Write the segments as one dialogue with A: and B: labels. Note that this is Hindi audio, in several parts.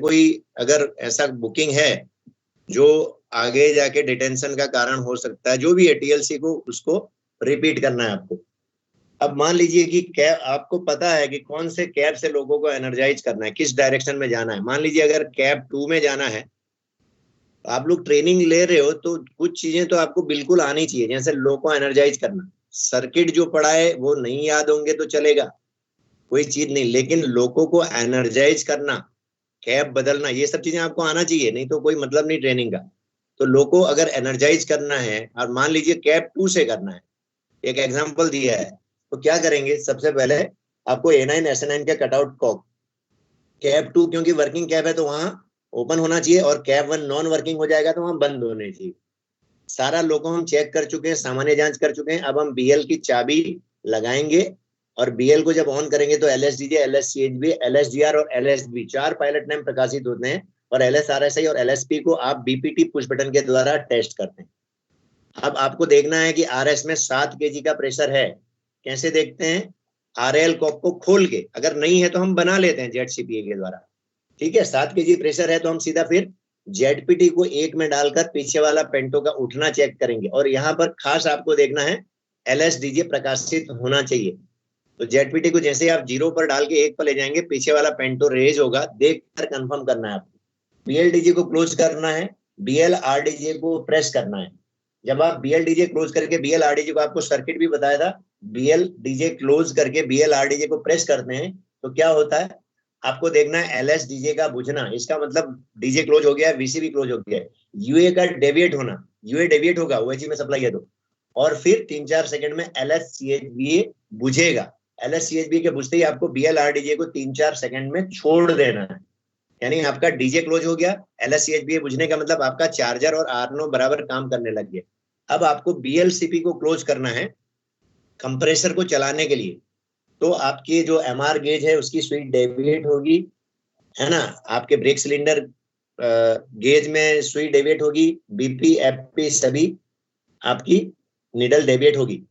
A: कोई अगर ऐसा बुकिंग है जो आगे जाके डिटेंशन का कारण हो सकता है, जो भी है, टीएलसी को उसको रिपीट करना है आपको। अब मान लीजिए कि कैब, आपको पता है कि कौन से कैब से लोगों को एनर्जाइज करना है, किस डायरेक्शन में जाना है। मान लीजिए अगर कैब 2 में जाना है, तो आप लोग ट्रेनिंग ले रहे हो तो कुछ चीजें तो आपको बिल्कुल आनी चाहिए, जैसे लोगों को एनर्जाइज करना। सर्किट जो पढ़ा है वो नहीं याद होंगे तो चलेगा, कोई चीज नहीं, लेकिन लोगों को एनर्जाइज करना, कैब बदलना, ये सब चीजें आपको आना चाहिए, नहीं तो कोई मतलब नहीं ट्रेनिंग का। तो लोगों को अगर एनर्जाइज करना है, और मान लीजिए कैब 2 से करना है, एक एग्जांपल दिया है, तो क्या करेंगे, सबसे पहले आपको A9 S9 का कटआउट कॉक, कैब 2 क्योंकि वर्किंग कैब है तो वहां ओपन होना चाहिए, और कैब 1 नॉन वर्किंग हो जाएगा तो वहां बंद होने चाहिए। सारा लोगो हम चेक कर चुके हैं, सामान्य जांच कर चुके हैं। अब हम बीएल की चाबी लगाएंगे, और बीएल को जब ऑन करेंगे तो LSDJ, LSCHB, LSDR और LSB 4 पायलट नेम प्रकाशित होते हैं, और LSRSI और LSP को आप BPT पुश बटन के द्वारा टेस्ट करते हैं। अब आपको देखना है कि RS में 7 kg का प्रेशर है। कैसे देखते हैं, RL कॉक को खोल के, अगर नहीं है तो हम बना लेते हैं ZCPA के द्वारा। ठीक है, 7 kg प्रेशर है तो हम सीधा फिर ZPT को 1 में डालकर पीछे वाला पेंटो का उठना चेक करेंगे, और यहाँ पर खास आपको देखना है LSDJ प्रकाशित होना चाहिए। तो ZPT को जैसे आप 0 पर डाल के 1 पर ले जाएंगे, पीछे वाला पेंटो रेज होगा, देखकर कंफर्म करना है आपको। BLDJ को क्लोज करना है, BLRDJ को प्रेस करना है। जब आप BLDJ क्लोज करके, BLRDJ को आपको सर्किट भी बताया था, BLDJ क्लोज करके BLRDJ को प्रेस करते हैं तो क्या होता है, आपको देखना है LSDJ का बुझना। इसका मतलब डीजे क्लोज हो गया, VC भी क्लोज हो गया। UA का डेविएट होना, UA डेविएट होगा, OHE में सप्लाई है तो, और फिर 3-4 सेकंड में LSCHBA बुझेगा। LSCHBA के बुझते ही आपको BLRDJ को 3-4 सेकंड में छोड़ देना है, यानी आपका डीजे क्लोज हो गया। LSCHBA बुझने का मतलब आपका चार्जर और आर्नो बराबर काम करने लग गए। अब आपको BLCP को क्लोज करना है कंप्रेसर को चलाने के लिए। तो आपकी जो MR गेज है उसकी स्विच डेविएट होगी, है ना, आपके ब्रेक सिलेंडर गेज में स्विच डेविएट होगी, BP FP सभी आपकी निडल डेविएट होगी।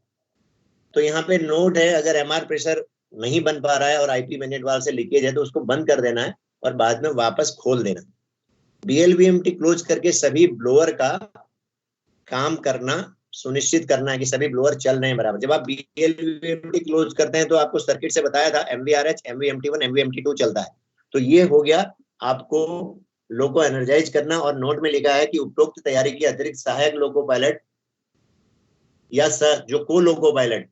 A: तो यहाँ पे नोट है, अगर MR प्रेशर नहीं बन पा रहा है और IP मैग्नेट वाल्व से लीकेज है तो उसको बंद कर देना है और बाद में वापस खोल देना। BLVMT क्लोज करके सभी ब्लोअर का काम करना सुनिश्चित करना है कि सभी ब्लोअर चल रहे हैं बराबर। जब आप BLVMT क्लोज करते हैं तो आपको सर्किट से बताया था MVRH, MVMT1, MVMT2 चलता है। तो ये हो गया आपको लो को एनर्जाइज करना, और नोट में लिखा है कि उपरोक्त तैयारी की अतिरिक्त सहायक लोको पायलट या जो को लोको पायलट,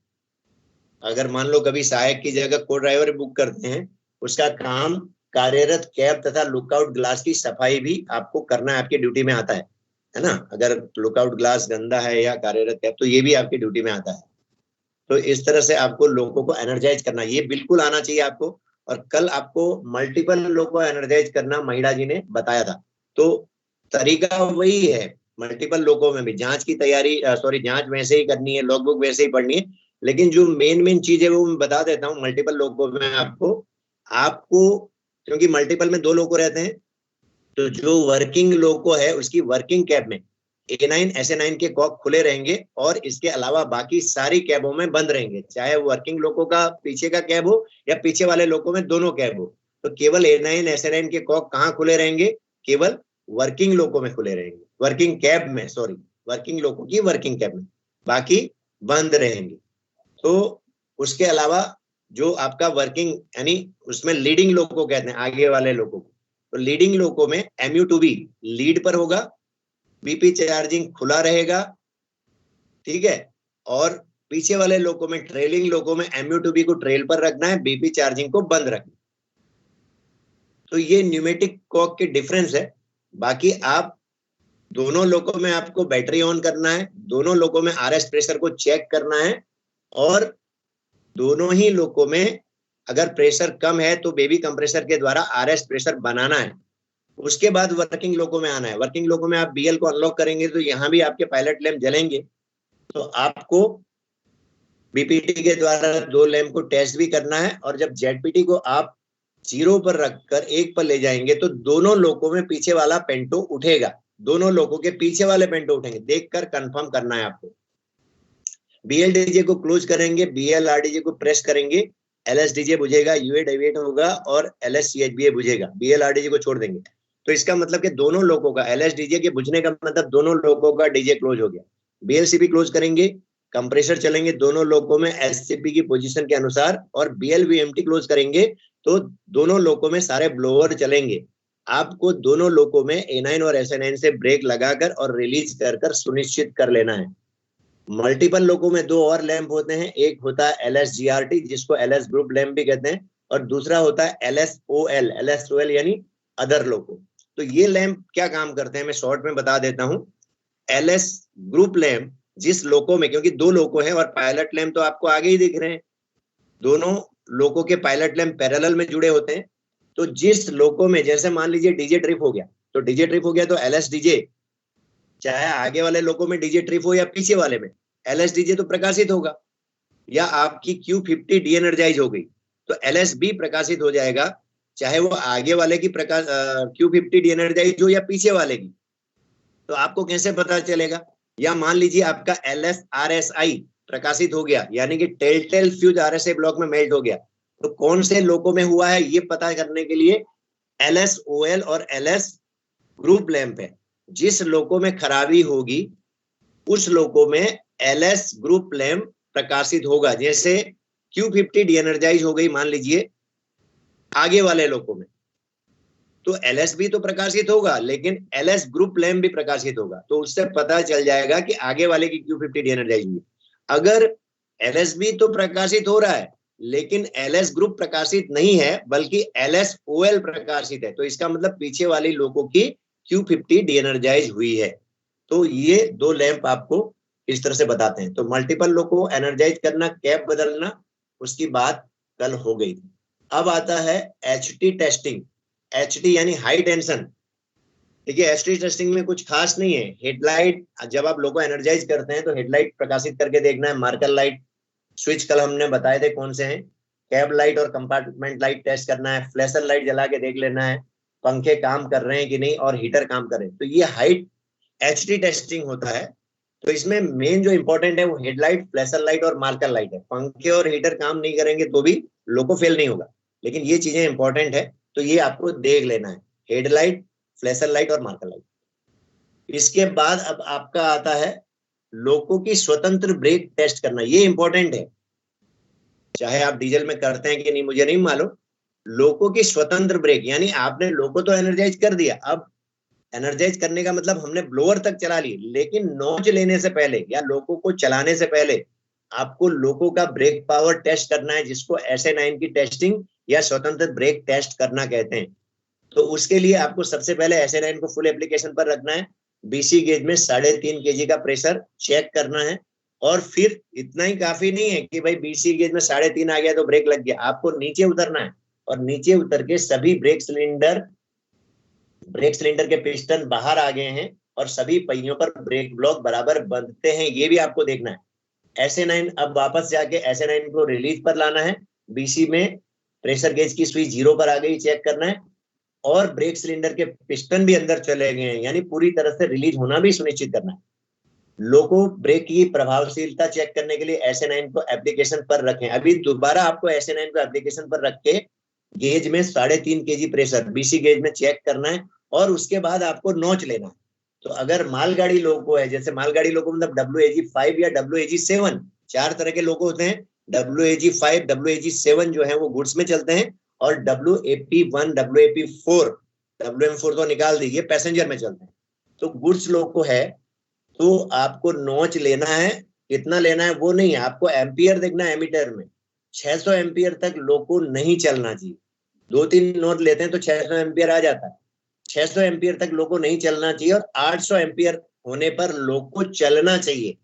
A: अगर मान लो कभी सहायक की जगह को ड्राइवर बुक करते हैं, उसका काम कार्यरत कैब तथा लुकआउट ग्लास की सफाई भी आपको करना है, आपकी ड्यूटी में आता है ना। अगर लुकआउट ग्लास गंदा है या कार्यरत कैब, तो ये भी आपकी ड्यूटी में आता है। तो इस तरह से आपको लोगों को एनर्जाइज करना, ये बिल्कुल आना चाहिए आपको। और कल आपको मल्टीपल लोगों को एनर्जाइज करना महिला जी ने बताया था, तो तरीका वही है। मल्टीपल लोगों में भी जांच की तैयारी, जांच वैसे ही करनी है, लॉगबुक वैसे ही पढ़नी है, लेकिन जो मेन चीज है वो मैं बता देता हूँ। मल्टीपल लोगों में आपको क्योंकि मल्टीपल में 2 लोगो रहते हैं, तो जो वर्किंग लोको है उसकी वर्किंग कैब में A9 SA9 के कॉक खुले रहेंगे, और इसके अलावा बाकी सारी कैबों में बंद रहेंगे, चाहे वर्किंग लोको का पीछे का कैब हो या पीछे वाले लोको में दोनों कैब हो। तो केवल A9 SA9 के कॉक कहाँ खुले रहेंगे, केवल वर्किंग लोको में खुले रहेंगे, वर्किंग कैब में, वर्किंग लोको की वर्किंग कैब में, बाकी बंद रहेंगे। तो उसके अलावा जो आपका वर्किंग, यानी उसमें लीडिंग लोको कहते हैं, आगे वाले लोको को, तो लीडिंग लोको में MU2B लीड पर होगा, BP चार्जिंग खुला रहेगा, ठीक है। और पीछे वाले लोको में, ट्रेलिंग लोको में MU2B को ट्रेल पर रखना है, BP चार्जिंग को बंद रखना। तो ये न्यूमेटिक कॉक के डिफरेंस है। बाकी आप दोनों लोको में आपको बैटरी ऑन करना है, दोनों लोको में RS प्रेशर को चेक करना है, और दोनों ही लोको में अगर प्रेशर कम है तो बेबी कंप्रेसर के द्वारा RS प्रेशर बनाना है। उसके बाद वर्किंग लोको में आना है। वर्किंग लोको में आप BL को अनलॉक करेंगे तो यहाँ भी आपके पायलट लैंप जलेंगे, तो आपको BPT के द्वारा 2 लैंप को टेस्ट भी करना है। और जब ZPT को आप 0 पर रखकर 1 पर ले जाएंगे तो दोनों लोको में पीछे वाला पेंटो उठेगा, दोनों लोको के पीछे वाले पेंटो उठेंगे, देखकर कंफर्म करना है आपको। BLDJ को क्लोज करेंगे, BLRDJ को प्रेस करेंगे, LSDJ बुझेगा, यूए डेविएट होगा और LSCHBA बुझेगा, BLRDG को छोड़ देंगे। तो इसका मतलब कि दोनों लोगों का LSDJ के बुझने का मतलब दोनों लोगों का डीजे क्लोज हो गया। BLCB क्लोज करेंगे, कंप्रेसर चलेंगे दोनों लोगों में SCP की पोजीशन के अनुसार, और BLVMT क्लोज करेंगे तो दोनों लोगों में सारे ब्लोअर चलेंगे। आपको दोनों लोगों में A9 और SA9 से ब्रेक लगाकर और रिलीज कर सुनिश्चित कर लेना है। मल्टीपल लोगों में दो और लैंप होते हैं, एक होता है LSGRT जिसको LS ग्रुप लैंप भी कहते हैं, और दूसरा होता है LSOL यानी अदर लोको। तो ये लैंप क्या काम करते हैं मैं शॉर्ट में बता देता हूं। LS ग्रुप लैंप जिस लोको में, क्योंकि दो लोको है और पायलट लैंप तो आपको आगे ही दिख रहे हैं, दोनों लोको के पायलट लैंप पैरेलल में जुड़े होते हैं। तो जिस लोको में, जैसे मान लीजिए डीजे ट्रिप हो गया, तो डीजे ट्रिप हो गया तो LSDJ, चाहे आगे वाले लोगों में डीजे ट्रिप हो या पीछे वाले में, LSDJ तो प्रकाशित होगा। या आपकी Q50 डी एनर्जाइज हो गई तो LSB प्रकाशित हो जाएगा, चाहे वो आगे वाले की Q50 डी एनर्जाइज हो या पीछे वाले की। तो आपको कैसे पता चलेगा? या मान लीजिए आपका LSRSI प्रकाशित हो गया, यानी कि टेल फ्यूज RSA ब्लॉक में मेल्ट हो गया, तो कौन से लोगों में हुआ है ये पता करने के लिए LSOL और LS ग्रुप लैंप है। जिस लोको में खराबी होगी उस लोको में LS ग्रुप लैंप प्रकाशित होगा। जैसे Q50 डी एनर्जाइज हो गई मान लीजिए आगे वाले लोको में, तो LSB तो प्रकाशित होगा लेकिन LS ग्रुप लैंप भी प्रकाशित होगा, तो उससे पता चल जाएगा कि आगे वाले की Q50 डी एनर्जाइज हुई। अगर LSB तो प्रकाशित हो रहा है लेकिन LS ग्रुप प्रकाशित नहीं है बल्कि LSOL प्रकाशित है, तो इसका मतलब पीछे वाली लोगों की Q50 डी एनर्जाइज हुई है। तो ये दो लैंप आपको इस तरह से बताते हैं। तो मल्टीपल लोगों एनर्जाइज करना, कैप बदलना, उसकी बात कल हो गई थी। अब आता है HT टेस्टिंग। HT यानी हाई टेंशन। देखिए HT टेस्टिंग में कुछ खास नहीं है। हेडलाइट, जब आप लोगो एनर्जाइज करते हैं तो हेडलाइट प्रकाशित करके देखना है, मार्कर लाइट, स्विच कल हमने बताए थे कौन से हैं, कैब लाइट और कंपार्टमेंट लाइट टेस्ट करना है, फ्लैशर लाइट जला के देख लेना है पंखे काम कर रहे हैं कि नहीं और हीटर काम कर रहे हैं। तो ये हाइट HT टेस्टिंग होता है। तो इसमें मेन जो इंपॉर्टेंट है वो हेडलाइट, फ्लैशर लाइट और मार्कर लाइट है। पंखे और हीटर काम नहीं करेंगे तो भी लोको फेल नहीं होगा, लेकिन ये चीजें इंपॉर्टेंट है तो ये आपको देख लेना है, हेडलाइट, फ्लैशर लाइट और मार्कर लाइट। इसके बाद अब आपका आता है लोको की स्वतंत्र ब्रेक टेस्ट करना। ये इंपॉर्टेंट है, चाहे आप डीजल में करते हैं कि नहीं मुझे नहीं मालूम। लोको की स्वतंत्र ब्रेक यानी आपने लोको तो एनर्जाइज कर दिया, अब एनर्जाइज करने का मतलब हमने ब्लोअर तक चला ली, लेकिन नॉच लेने से पहले या लोको को चलाने से पहले आपको लोको का ब्रेक पावर टेस्ट करना है, जिसको SA9 की टेस्टिंग या स्वतंत्र ब्रेक टेस्ट करना कहते हैं। तो उसके लिए आपको सबसे पहले SA9 को फुल एप्लीकेशन पर रखना है, BC गेज में 3.5 kg का प्रेशर चेक करना है, और फिर इतना ही काफी नहीं है कि भाई BC गेज में 3.5 आ गया तो ब्रेक लग गया। आपको नीचे उतरना है और नीचे उतर के सभी ब्रेक सिलेंडर के पिस्टन बाहर आ गए हैं और सभी पहियों पर ब्रेक ब्लॉक बराबर बंधते हैं, ये भी आपको देखना है। SA9 अब वापस जाके SA9 को रिलीज पर लाना है, BC में प्रेशर गेज की स्विच 0 पर आ गई चेक करना है, और ब्रेक सिलेंडर के पिस्टन भी अंदर चले गए हैं यानी पूरी तरह से रिलीज होना भी सुनिश्चित करना है। लोको ब्रेक की प्रभावशीलता चेक करने के लिए SA9 को एप्लीकेशन पर रखें। अभी दोबारा आपको SA9 को एप्लीकेशन पर रख के गेज में 3.5 kg प्रेशर BC गेज में चेक करना है, और उसके बाद आपको नॉच लेना है। तो अगर मालगाड़ी लोको है, जैसे मालगाड़ी लोको मतलब WAG5 या WAG7, 4 तरह के लोको होते हैं। WAG5, WAG7 जो है वो गुड्स में चलते हैं, और WAP1, WAP4, WM4 तो निकाल दी, ये पैसेंजर में चलते हैं। तो गुड्स लोको है तो आपको नॉच लेना है, कितना लेना है वो नहीं, आपको एम्पियर देखना है एमीटर में। 600 एम्पियर तक लोको नहीं चलना चाहिए। 2-3 नॉच लेते हैं तो 600 एम्पियर आ जाता है, 600 एम्पियर तक लोको नहीं चलना चाहिए, और 800 एम्पियर होने पर लोको चलना चाहिए,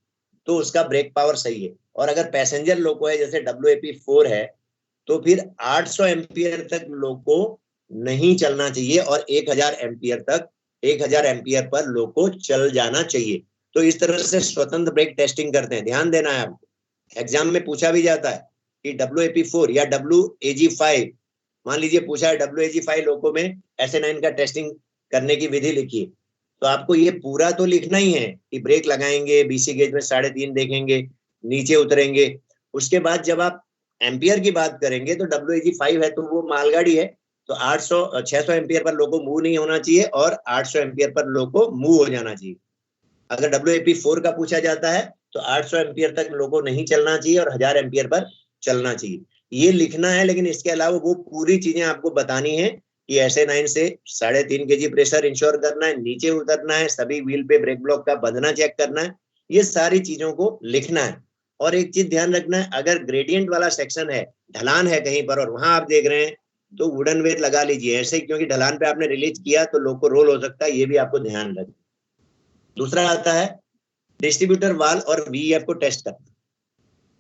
A: तो उसका ब्रेक पावर सही है। और अगर पैसेंजर लोको है जैसे WAP4 है तो फिर 800 एम्पियर तक लोको नहीं चलना चाहिए, और 1000 एम्पियर पर लोको चल जाना चाहिए। तो इस तरह से स्वतंत्र ब्रेक टेस्टिंग करते हैं। ध्यान देना है आपको, एग्जाम में पूछा भी जाता है कि WAP4 या WAG5, मान लीजिए पूछा है WAG5 लोको में SA9 का टेस्टिंग करने की विधि लिखिए, तो आपको ये पूरा तो लिखना ही है कि ब्रेक लगाएंगे, BC गेज में 3.5 देखेंगे, नीचे उतरेंगे। उसके बाद जब आप एम्पियर की बात करेंगे तो WAG5 है तो वो मालगाड़ी है, तो 600 एम्पियर पर लोगों को मूव नहीं होना चाहिए और 800 एम्पियर पर लोगों को मूव हो जाना चाहिए। अगर WAP4 का पूछा जाता है तो 800 एम्पियर तक लोगों को नहीं चलना चाहिए और 1000 एम्पियर पर चलना चाहिए। ये लिखना है, लेकिन इसके अलावा वो पूरी चीजें आपको बतानी है कि SA9 से 3.5 kg प्रेशर इंश्योर करना है, नीचे उतरना है, सभी व्हील पे ब्रेक ब्लॉक का बंधना चेक करना है, ये सारी चीजों को लिखना है। और एक चीज ध्यान रखना है, अगर ग्रेडियंट वाला सेक्शन है, ढलान है कहीं पर और वहां आप देख रहे हैं तो वुडन वेट लगा लीजिए ऐसे, क्योंकि ढलान पे आपने रिलीज किया तो लोग को रोल हो सकता है, ये भी आपको ध्यान रखना। दूसरा आता है डिस्ट्रीब्यूटर वाल और VEF को टेस्ट करना।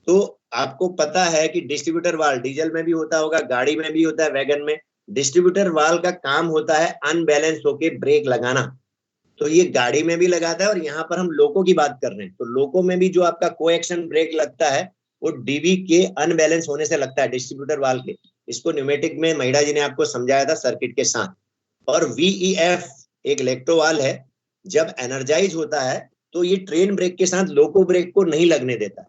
A: तो आपको पता है कि डिस्ट्रीब्यूटर वाल डीजल में भी होता होगा, गाड़ी में भी होता है, वैगन में। डिस्ट्रीब्यूटर वाल का काम होता है अनबैलेंस होके ब्रेक लगाना, तो ये गाड़ी में भी लगाता है और यहाँ पर हम लोको की बात कर रहे हैं, तो लोको में भी जो आपका कोएक्शन ब्रेक लगता है वो DB के अनबैलेंस होने से लगता है, डिस्ट्रीब्यूटर वाल के। इसको न्यूमेटिक में महिला जी ने आपको समझाया था सर्किट के साथ। और VEF एक इलेक्ट्रोवाल है, जब एनर्जाइज होता है तो ये ट्रेन ब्रेक के साथ लोको ब्रेक को नहीं लगने देता,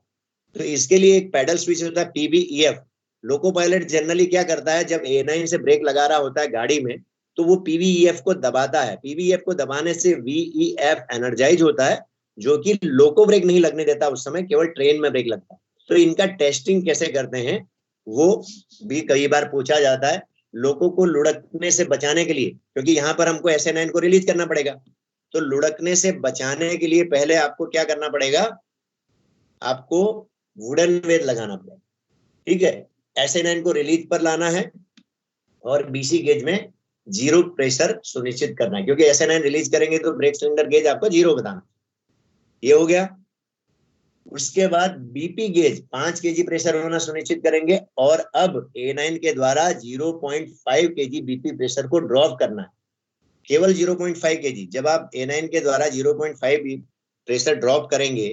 A: तो इसके लिए एक पैडल स्विच होता है PBEF। लोको पायलट जनरली क्या करता है, जब A9 से ब्रेक लगा रहा होता है गाड़ी में तो वो PBEF को दबाता है, PBEF को दबाने से VEF एनर्जाइज होता है, जो कि लोको ब्रेक नहीं लगने देता, उस समय केवल ट्रेन में ब्रेक लगता है। तो इनका टेस्टिंग कैसे करते हैं वो भी कई बार पूछा जाता है, लोको को लुढ़कने से बचाने के लिए, क्योंकि यहाँ पर हमको SA9 को रिलीज करना पड़ेगा, तो लुढ़कने से बचाने के लिए पहले आपको क्या करना पड़ेगा, आपको वुडन वेट लगाना पड़ेगा, ठीक है। SA9 को रिलीज पर लाना है और BC गेज में 0 प्रेशर सुनिश्चित करना है, क्योंकि SA9 रिलीज करेंगे तो ब्रेक सिलेंडर गेज आपको 0 बताना। ये हो गया। उसके बाद BP गेज 5 kg प्रेशर होना सुनिश्चित करेंगे और अब A9 के द्वारा 0.5 kg BP प्रेशर को ड्रॉप करना है, केवल 0.5 kg। जब आप A9 के द्वारा 0.5 प्रेशर ड्रॉप करेंगे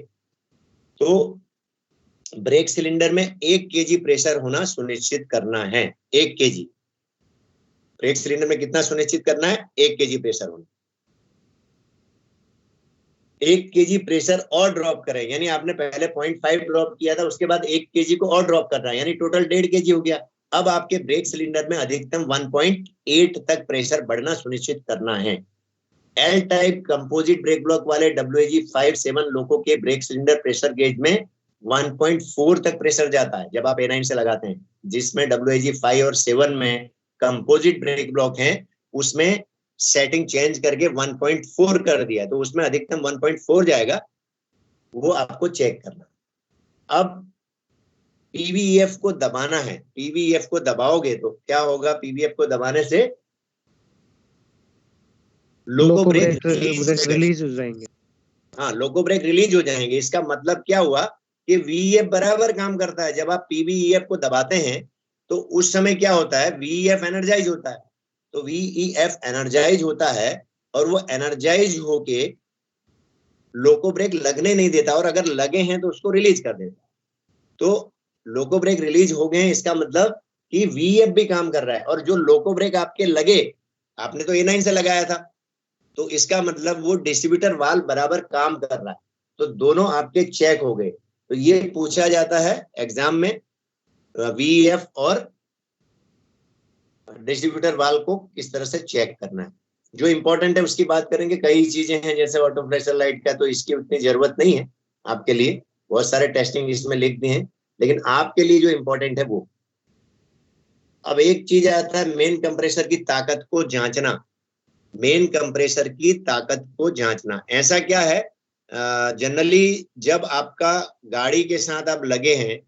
A: तो ब्रेक सिलेंडर में 1 kg प्रेशर होना सुनिश्चित करना है। 1 kg ब्रेक सिलेंडर में कितना सुनिश्चित करना है, 1 kg प्रेशर होना। 1 kg प्रेशर और ड्रॉप करें, यानी आपने पहले 0.5 ड्रॉप किया था, उसके बाद 1 kg को और ड्रॉप कर रहा है, यानी टोटल 1.5 kg हो गया। अब आपके ब्रेक सिलेंडर में अधिकतम 1.8 तक प्रेशर बढ़ना सुनिश्चित करना है। L type composite brake block वाले WAG5-7 लोको के ब्रेक सिलेंडर प्रेशर गेज में 1.4 तक प्रेशर जाता है जब आप A9 से लगाते हैं। जिसमें WAG5 और 7 में कंपोजिट ब्रेक ब्लॉक हैं, उसमें सेटिंग चेंज करके 1.4 कर दिया, तो उसमें अधिकतम 1.4 जाएगा, वो आपको चेक करना। अब PBEF को दबाना है, PBEF को दबाओगे तो क्या होगा, PBEF को दबाने से लोको ब्रेक
B: रिलीज हो जाएंगे।
A: हाँ, लोको ब्रेक रिलीज हो जाएंगे। इसका मतलब क्या हुआ कि VEF बराबर काम करता है। जब आप PBEF को दबाते हैं तो उस समय क्या होता है, VEF एनर्जाइज होता है, तो VEF एनर्जाइज होता है और वो एनर्जाइज होके लोको ब्रेक लगने नहीं देता, और अगर लगे हैं तो उसको रिलीज कर देता। तो लोको ब्रेक रिलीज हो गए, इसका मतलब कि VEF भी काम कर रहा है। और जो लोको ब्रेक आपके लगे, आपने तो A9 से लगाया था, तो इसका मतलब वो डिस्ट्रीब्यूटर वाल्व बराबर काम कर रहा है, तो दोनों आपके चेक हो गए। तो ये पूछा जाता है एग्जाम में, VEF और डिस्ट्रीब्यूटर वाल्व को किस तरह से चेक करना है। जो इंपॉर्टेंट है उसकी बात करेंगे। कई चीजें हैं जैसे ऑटो प्रेशर लाइट का, तो इसकी उतनी जरूरत नहीं है आपके लिए, बहुत सारे टेस्टिंग इसमें लिख दिए हैं, लेकिन आपके लिए जो इंपॉर्टेंट है वो। अब एक चीज आता है मेन कंप्रेसर की ताकत को जांचना। मेन कंप्रेसर की ताकत को जांचना ऐसा क्या है, जनरली जब आपका गाड़ी के साथ आप लगे हैं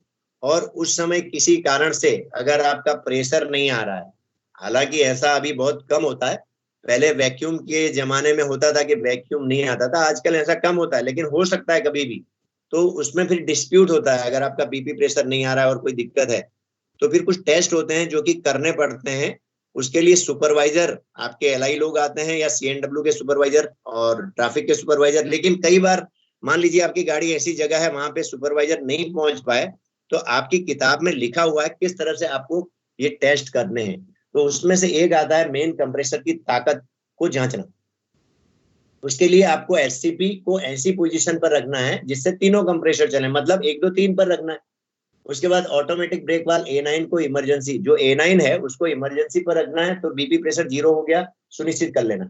A: और उस समय किसी कारण से अगर आपका प्रेशर नहीं आ रहा है, हालांकि ऐसा अभी बहुत कम होता है, पहले वैक्यूम के जमाने में होता था कि वैक्यूम नहीं आता था, आजकल ऐसा कम होता है, लेकिन हो सकता है कभी भी, तो उसमें फिर डिस्प्यूट होता है। अगर आपका BP प्रेशर नहीं आ रहा है और कोई दिक्कत है तो फिर कुछ टेस्ट होते हैं जो कि करने पड़ते हैं। उसके लिए सुपरवाइजर आपके LI लोग आते हैं या CNW के सुपरवाइजर और ट्रैफिक के सुपरवाइजर, लेकिन कई बार मान लीजिए आपकी गाड़ी ऐसी जगह है वहां पे सुपरवाइजर नहीं पहुंच पाए, तो आपकी किताब में लिखा हुआ है किस तरह से आपको ये टेस्ट करने हैं। तो उसमें से एक आता है मेन कंप्रेसर की ताकत को जांचना। उसके लिए आपको SCP को ऐसी पोजीशन पर रखना है जिससे तीनों कंप्रेसर चले, मतलब 1 2 3 पर रखना है। उसके बाद ऑटोमेटिक ब्रेक वाल्व A9 को इमरजेंसी, जो A9 है उसको इमरजेंसी पर रखना है, तो बीपी प्रेशर 0 हो गया सुनिश्चित कर लेना।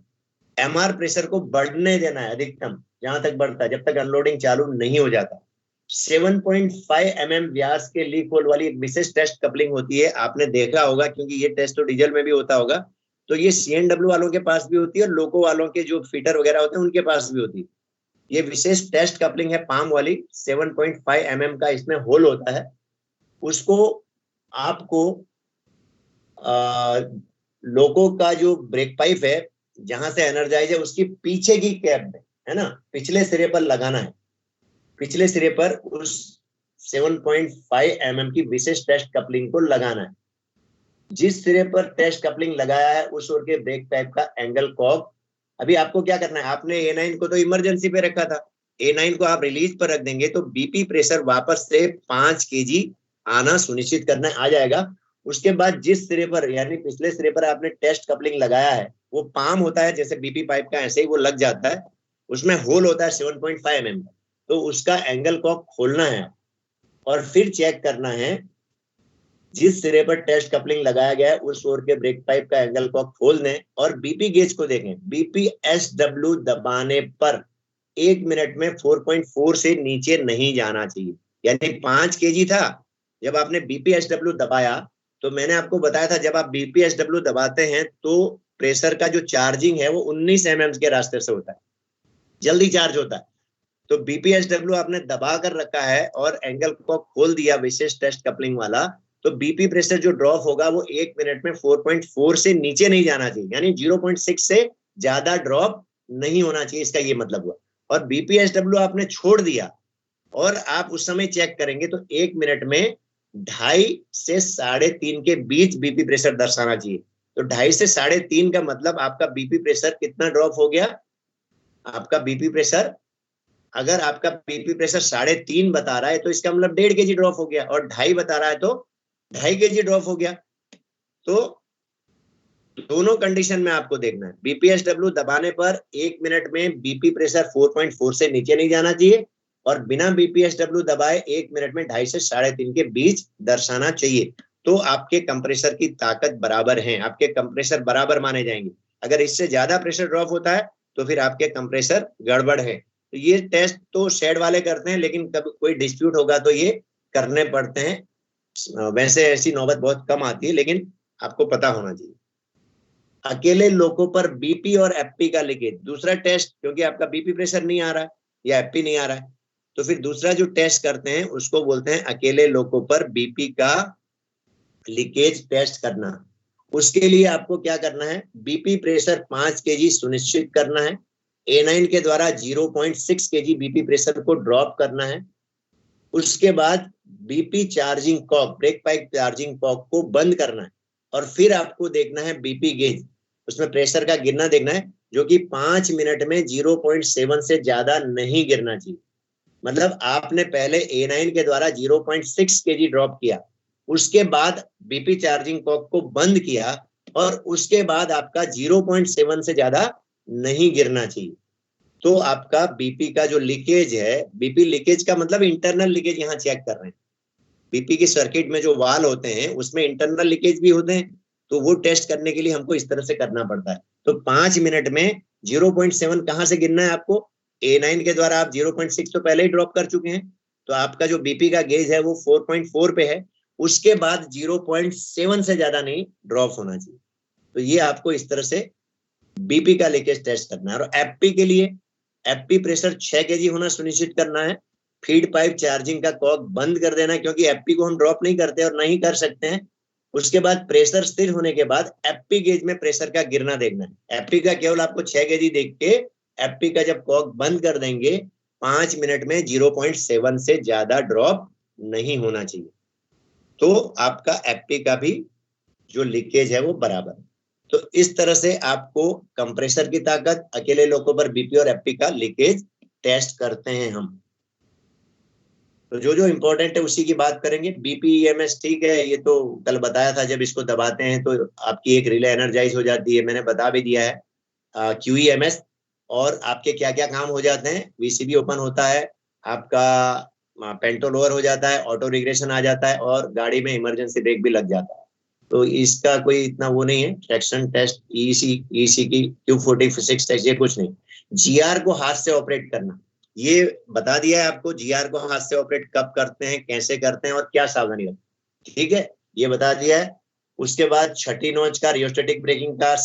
A: MR प्रेशर को बढ़ने देना है अधिकतम, जहां तक बढ़ता है जब तक अनलोडिंग चालू नहीं हो जाता। 7.5 mm व्यास के लीक होल वाली एक विशेष टेस्ट कपलिंग होती है, आपने देखा होगा क्योंकि ये टेस्ट तो डीजल में भी होता होगा, तो ये CNW वालों के पास भी होती है और लोको वालों के जो फीटर वगैरह होते हैं उनके पास भी होती है। ये विशेष टेस्ट कपलिंग है पाम वाली, 7.5 mm का इसमें होल होता है। उसको आपको लोको का जो ब्रेक पाइप है जहां से एनर्जाइज है उसकी पीछे की कैप में, है ना, पिछले सिरे पर लगाना है। पिछले सिरे पर उस 7.5 mm की विशेष टेस्ट कपलिंग को लगाना है। जिस सिरे पर टेस्ट कपलिंग लगाया है उस ओर के ब्रेक पाइप का एंगल कॉक, अभी आपको क्या करना है, आपने A9 को तो इमरजेंसी पे रखा था, A9 को आप रिलीज पर रख देंगे तो बीपी प्रेशर वापस से 5 kg आना सुनिश्चित करना आ जाएगा। उसके बाद जिस सिरे पर यानी पिछले सिरे पर आपने टेस्ट कपलिंग लगाया है वो पाम होता है जैसे बीपी पाइप का, ऐसे ही वो लग जाता है, उसमें होल होता है 7.5 mm का, तो उसका एंगल कॉक खोलना है और फिर चेक करना है जिस सिरे पर टेस्ट कपलिंग लगाया गया है उस ओर के ब्रेक पाइप का एंगल कॉक खोल दें और बीपी गेज को देखें। BPSW दबाने पर 1 मिनट में 4.4 से नीचे नहीं जाना चाहिए, यानी 5 kg था जब आपने BPSW दबाया, तो मैंने आपको बताया था जब आप BPSW दबाते हैं तो प्रेशर का जो चार्जिंग है वो 19 mm के रास्ते से होता है, जल्दी चार्ज होता है। तो BPSW आपने दबा कर रखा है और एंगल को खोल दिया विशेष टेस्ट कपलिंग वाला, तो बीपी प्रेशर जो ड्रॉप होगा वो 1 मिनट में 4.4 से नीचे नहीं जाना चाहिए, यानी 0.6 से ज्यादा ड्रॉप नहीं होना चाहिए, इसका ये मतलब हुआ। और BPSW आपने छोड़ दिया और आप उस समय चेक करेंगे तो 1 मिनट में 2.5 से 3.5 के बीच बीपी प्रेशर दर्शाना चाहिए। तो 2.5 से 3.5 का मतलब आपका बीपी प्रेशर कितना ड्रॉप हो गया, आपका बीपी प्रेशर, अगर आपका बीपी प्रेशर 3.5 बता रहा है तो इसका मतलब 1.5 kg ड्रॉप हो गया, और 2.5 बता रहा है तो 2.5 kg ड्रॉप हो गया। तो दोनों कंडीशन में आपको देखना है, BPSW दबाने पर 1 मिनट में बीपी प्रेशर 4.4 से नीचे नहीं जाना चाहिए और बिना BPSW दबाए 1 मिनट में 2.5 से 3.5 के बीच दर्शाना चाहिए। तो आपके कंप्रेसर की ताकत बराबर है, आपके कंप्रेसर बराबर माने जाएंगे। अगर इससे ज्यादा प्रेशर ड्रॉप होता है तो फिर आपके कंप्रेसर गड़बड़ है। तो ये टेस्ट तो शेड वाले करते हैं, लेकिन कभी कोई डिस्प्यूट होगा तो ये करने पड़ते हैं। वैसे ऐसी नौबत बहुत कम आती है, लेकिन आपको पता होना चाहिए। अकेले लोको पर बीपी और एफपी का लीकेज, दूसरा टेस्ट, क्योंकि आपका बीपी प्रेशर नहीं आ रहा है या एफपी नहीं आ रहा है, तो फिर दूसरा जो टेस्ट करते हैं उसको बोलते हैं अकेले लोको पर बीपी का लीकेज टेस्ट करना। उसके लिए आपको क्या करना है, बीपी प्रेशर 5 kg सुनिश्चित करना है, A9 के द्वारा 0.6 kg बीपी प्रेशर को ड्रॉप करना है। उसके बाद BP charging cock, brake pipe charging cock को बंद करना है और फिर आपको देखना है बीपी गेज, उसमें प्रेशर का गिरना देखना है, जो कि 5 मिनट में 0.7 से ज्यादा नहीं गिरना चाहिए। मतलब आपने पहले A9 के द्वारा 0.6 kg ड्रॉप किया, उसके बाद बीपी चार्जिंग कॉक को बंद किया और उसके बाद आपका 0.7 से ज्यादा नहीं गिरना चाहिए। तो आपका बीपी का जो लीकेज है, बीपी लीकेज का मतलब इंटरनल लीकेज यहाँ चेक कर रहे हैं। बीपी के सर्किट में जो वाल होते हैं उसमें इंटरनल लीकेज भी होते हैं, तो वो टेस्ट करने के लिए हमको इस तरह से करना पड़ता है। तो 5 मिनट में 0.7 कहाँ से गिरना है आपको, A9 के द्वारा आप 0.6 तो पहले ही ड्रॉप कर चुके हैं, तो आपका जो बीपी का गेज है वो 4.4 पे है, उसके बाद 0.7 से ज्यादा नहीं ड्रॉप होना चाहिए। तो ये आपको इस तरह से बीपी का लीकेज टेस्ट करना है। और एफपी के लिए एफपी प्रेशर 6 kg होना सुनिश्चित करना है। फीड पाइप चार्जिंग का कॉक बंद कर देना है, क्योंकि एफपी को हम ड्रॉप नहीं करते और नहीं कर सकते हैं। उसके बाद प्रेशर स्थिर होने के बाद एफपी गेज में प्रेशर का गिरना देखना है। एफपी का केवल आपको 6 kg देख के एफपी का जब कॉक बंद कर देंगे 5 मिनट में 0.7 से ज्यादा ड्रॉप नहीं होना चाहिए, तो आपका एफपी का भी जो लीकेज है वो बराबर है। तो इस तरह से आपको कंप्रेसर की ताकत, अकेले लोगों पर बीपी और एफपी का लीकेज टेस्ट करते हैं हम। तो जो जो इंपॉर्टेंट है उसी की बात करेंगे। BPEMS ठीक है, ये तो कल बताया था, जब इसको दबाते हैं तो आपकी एक रिले एनर्जाइज हो जाती है, मैंने बता भी दिया है। QEMS और आपके क्या क्या काम हो जाते हैं, VCB ओपन होता है, आपका पेंटो लोअर हो जाता है, ऑटो रिग्रेशन आ जाता है और गाड़ी में इमरजेंसी ब्रेक भी लग जाता है। तो इसका कोई इतना वो नहीं है। ट्रैक्शन टेस्ट, ईसी की Q46 टेस्ट, ये कुछ नहीं। जीआर को हाथ से ऑपरेट करना, ये बता दिया है आपको। जीआर को हाथ से ऑपरेट कब करते हैं, कैसे करते हैं और क्या सावधानी रखते हैं, ठीक है, ये बता दिया है। उसके बाद छठी नॉच का रियोस्टेटिक ब्रेकिंग का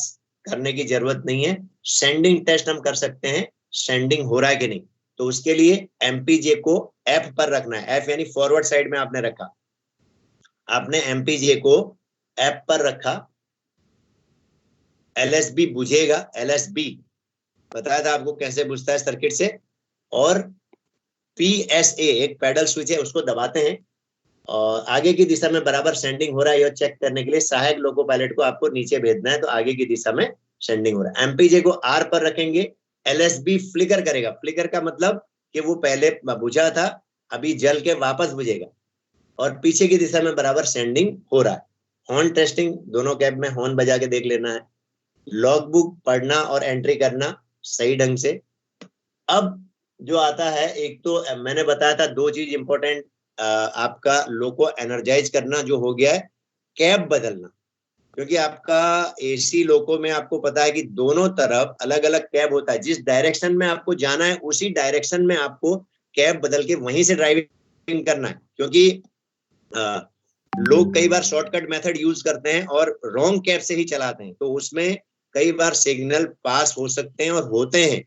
A: करने की जरूरत नहीं है। सेंडिंग टेस्ट हम कर सकते हैं, सेंडिंग हो रहा है कि नहीं। तो उसके लिए एमपीजे को एफ पर रखना है। एफ यानी फॉरवर्ड साइड में आपने रखा, आपने एमपीजे को एफ पर रखा, एलएसबी बुझेगा। एलएसबी बताया था आपको कैसे बुझता है सर्किट से। और पीएसए एक पैडल स्विच है, उसको दबाते हैं और आगे की दिशा में बराबर सेंडिंग हो रहा है यह चेक करने के लिए सहायक लोको पायलट को आपको नीचे भेजना है, तो आगे की दिशा में सेंडिंग हो रहा है। एमपीजे को आर पर रखेंगे, एलएसबी फ्लिकर करेगा। फ्लिकर का मतलब कि वो पहले बुझा था, अभी जल के वापस बुझेगा और पीछे की दिशा में बराबर सेंडिंग हो रहा है। हॉर्न टेस्टिंग, दोनों कैब में हॉर्न बजा के देख लेना है। लॉग बुक पढ़ना और एंट्री करना सही ढंग से। अब जो आता है, एक तो मैंने बताया था दो चीज इंपॉर्टेंट, आपका लोको एनर्जाइज करना जो हो गया है, कैब बदलना, क्योंकि आपका एसी लोको में आपको पता है कि दोनों तरफ अलग अलग कैब होता है। जिस डायरेक्शन में आपको जाना है उसी डायरेक्शन में आपको कैब बदल के वहीं से ड्राइविंग करना है, क्योंकि लोग कई बार शॉर्टकट मेथड यूज करते हैं और रॉन्ग कैब से ही चलाते हैं, तो उसमें कई बार सिग्नल पास हो सकते हैं और होते हैं,